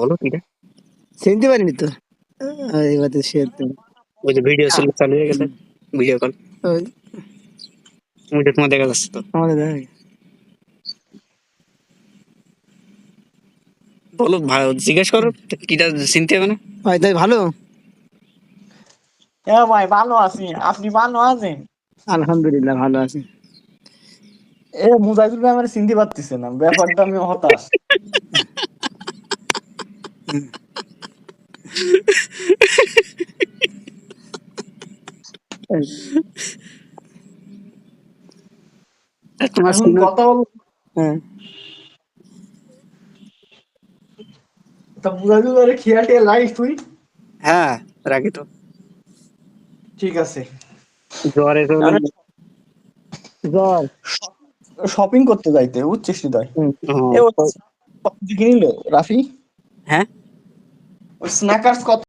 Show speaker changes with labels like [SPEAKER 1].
[SPEAKER 1] বলো কিটা?
[SPEAKER 2] চিনতে পারিনি তো। এবার তো সে
[SPEAKER 1] ওই যে ভিডিও চালু হয়ে গেছে, ভিডিও কল
[SPEAKER 2] ওই
[SPEAKER 1] ওইটা তোমার দেখা যাচ্ছে তো।
[SPEAKER 2] আমাদের দেখ
[SPEAKER 1] বলো জিজ্ঞেস করো কিটা চিনতে হবে না।
[SPEAKER 2] ভাই তাই ভালো।
[SPEAKER 3] হ্যাঁ ভাই ভালো আছি, আপনি ভালো আছেন?
[SPEAKER 2] আলহামদুলিল্লাহ ভালো আছি।
[SPEAKER 3] মুজাহিদুল ভাই আমার চিনতে পারতেছে না, ব্যাপারটা আমি হতাশ।
[SPEAKER 1] তোমার
[SPEAKER 3] এখন কথা বল।
[SPEAKER 2] হ্যাঁ
[SPEAKER 3] তা মুজাহিদুল ভাই খেয়াল টেয়াল রাখিস তুই?
[SPEAKER 1] হ্যাঁ রাখি তো।
[SPEAKER 3] ঠিক আছে।
[SPEAKER 1] জ্বরে তো
[SPEAKER 2] জ্বর।
[SPEAKER 3] শপিং করতে যাইতে বুঝছিস হৃদয়?
[SPEAKER 1] ও,
[SPEAKER 3] এ ও দিকে নিল রাফি,
[SPEAKER 1] হ্যাঁ
[SPEAKER 3] ওই স্ন্যাকার্স কত